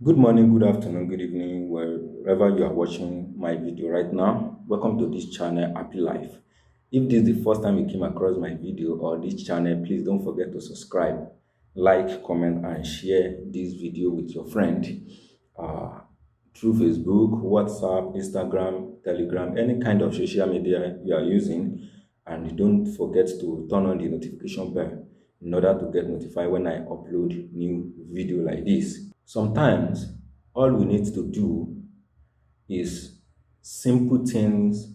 Good morning, good afternoon, good evening, wherever you are watching my video right now. Welcome to this channel, Happy Life. If this is the first time you came across my video or this channel, please don't forget to subscribe, like, comment, and share this video with your friend uh, through Facebook, WhatsApp, Instagram, Telegram, any kind of social media you are using. And don't forget to turn on the notification bell in order to get notified when I upload new video like this. Sometimes all we need to do is simple things,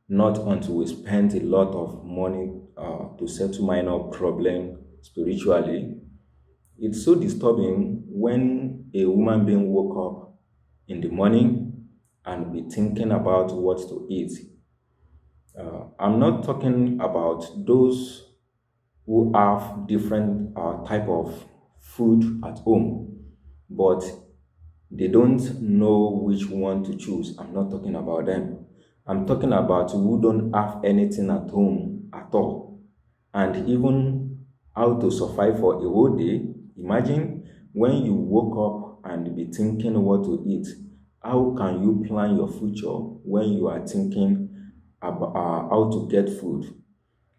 not until we spend a lot of money to settle minor problem spiritually. It's so disturbing when a woman being woke up in the morning and be thinking about what to eat. I'm not talking about those who have different type of food at home, but they don't know which one to choose. I'm not talking about them. I'm talking about who don't have anything at home at all, and even how to survive for a whole day. Imagine when you woke up and be thinking what to eat. How can you plan your future when you are thinking about how to get food?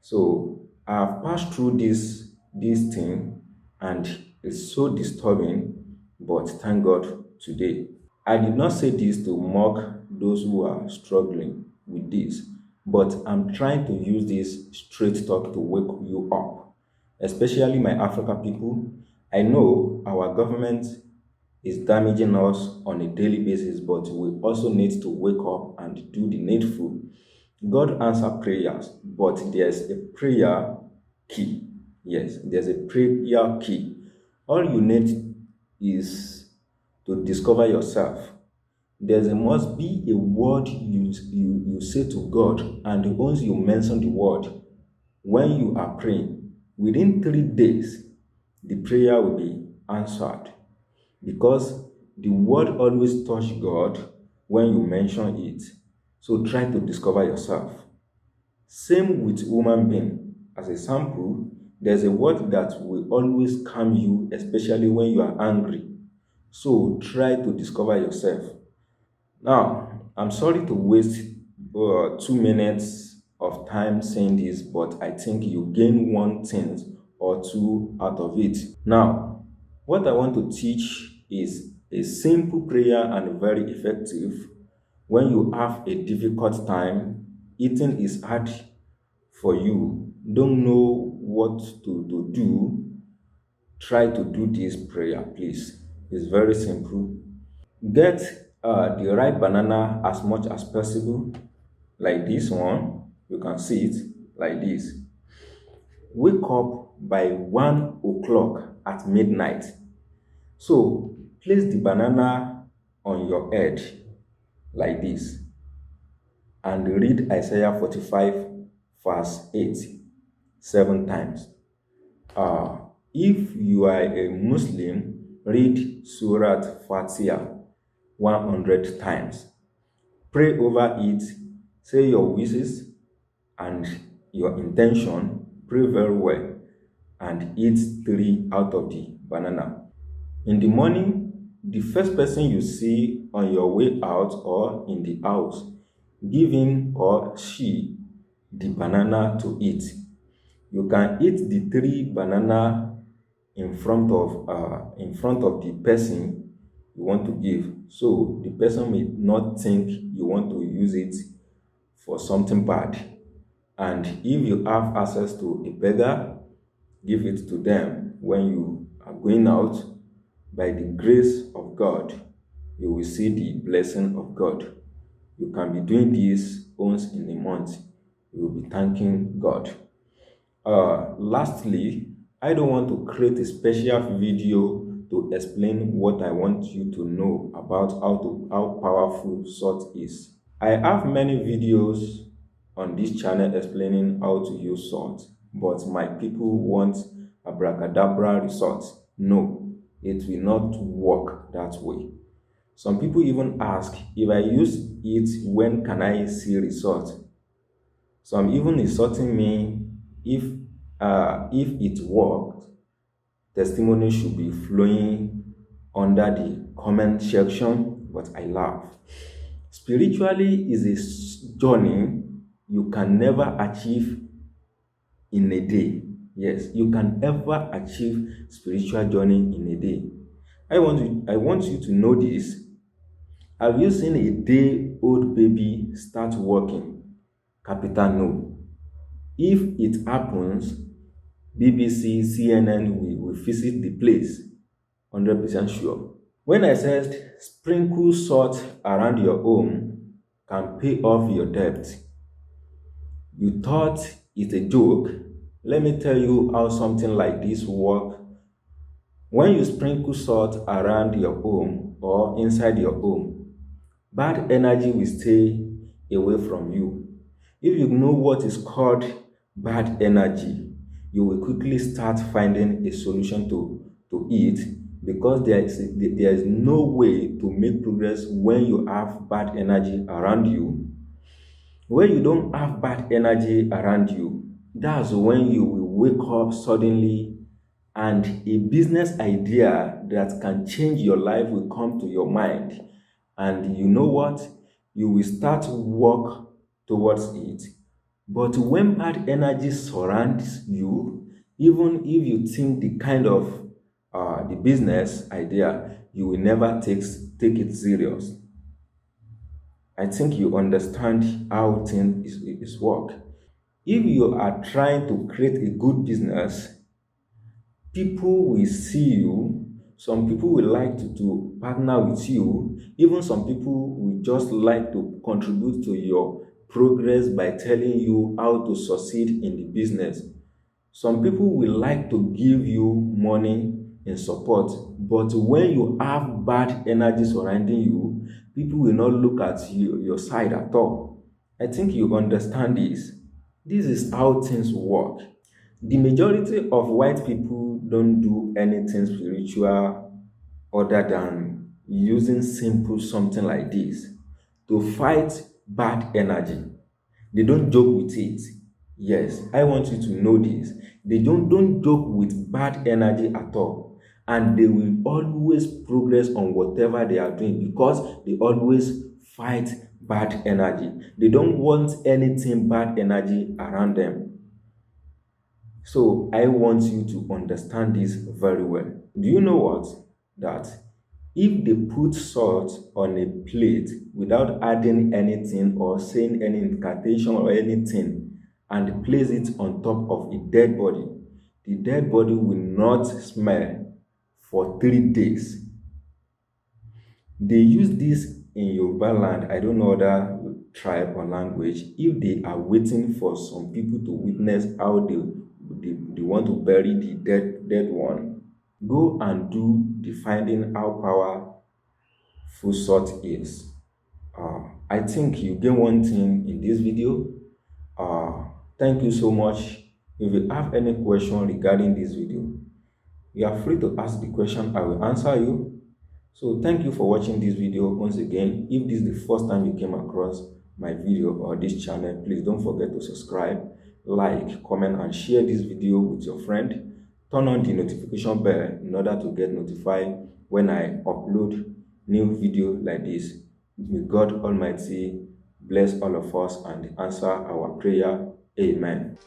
So I've passed through this thing, and it's so disturbing, but thank God today. I did not say this to mock those who are struggling with this, but I'm trying to use this straight talk to wake you up, especially my African people. I know our government is damaging us on a daily basis, but we also need to wake up and do the needful. God answer prayers, but there's a prayer key. Yes, there's a prayer key. All you need is to discover yourself. There must be a word you say to God, and once you mention the word, when you are praying, within 3 days, the prayer will be answered. Because the word always touch God when you mention it. So try to discover yourself. Same with human being. As a sample, there's a word that will always calm you, especially when you are angry. So try to discover yourself. Now, I'm sorry to waste 2 minutes of time saying this, but I think you gain one thing or two out of it. Now, what I want to teach is a simple prayer and very effective when you have a difficult time, eating is hard for you, don't know what to do, try to do this prayer, please. It's very simple. Get the right banana as much as possible, like this one. You can see it like this. Wake up by 1 o'clock at midnight. So place the banana on your head like this and read Isaiah 45 verse 8 7 times. Uh, if you are a Muslim, read Surat Fatiha 100 times. Pray over it, say your wishes and your intention, pray very well, and eat 3 out of the banana. In the morning, the first person you see on your way out or in the house, give him or she the banana to eat. You can eat the 3 banana in front of the person you want to give, so the person may not think you want to use it for something bad. And if you have access to a beggar, give it to them when you are going out. By the grace of God, you will see the blessing of God. You can be doing this once in a month. You will be thanking God. Lastly, I don't want to create a special video to explain what I want you to know about how powerful salt is. I have many videos on this channel explaining how to use salt, but my people want abracadabra results. No, it will not work that way. Some people even ask, if I use it, when can I see results? Some even insulting me, if it worked, testimony should be flowing under the comment section, but I laugh. Spiritually is a journey you can never achieve in a day. Yes, you can ever achieve spiritual journey in a day. I want you to know this. Have you seen a day-old baby start walking? Capital no. If it happens, BBC, CNN will visit the place. 100% sure. When I said sprinkle salt around your home can pay off your debt, you thought it's a joke. Let me tell you how something like this works. When you sprinkle salt around your home or inside your home, bad energy will stay away from you. If you know what is called bad energy, you will quickly start finding a solution to it, because there is no way to make progress when you have bad energy around you. When you don't have bad energy around you, that's when you will wake up suddenly and a business idea that can change your life will come to your mind. And you know what? You will start to work towards it. But when bad energy surrounds you, even if you think the kind of the business idea, you will never take it serious. I think you understand how things is work. If you are trying to create a good business, people will see you. Some people will like to partner with you. Even some people will just like to contribute to your progress by telling you how to succeed in the business. Some people will like to give you money in support, but when you have bad energy surrounding you, people will not look at your side at all. I think you understand this. This is how things work. The majority of white people don't do anything spiritual other than using simple something like this to fight bad energy. They don't joke with it. Yes, I want you to know this. They don't joke with bad energy at all. And they will always progress on whatever they are doing because they always fight bad energy. They don't want anything bad energy around them. So I want you to understand this very well. Do you know what? That if they put salt on a plate without adding anything or saying any incantation or anything and place it on top of a dead body, the dead body will not smell for 3 days. They use this in Yoruba land. I don't know other tribe or language. If they are waiting for some people to witness how they want to bury the dead one, go and do the finding how powerful salt is. I think you gain one thing in this video. Thank you so much. If you have any question regarding this video, you are free to ask the question. I will answer you. So thank you for watching this video. Once again, if this is the first time you came across my video or this channel, please don't forget to subscribe, like, comment, and share this video with your friend. Turn on the notification bell in order to get notified when I upload new video like this. May God Almighty bless all of us and answer our prayer. Amen.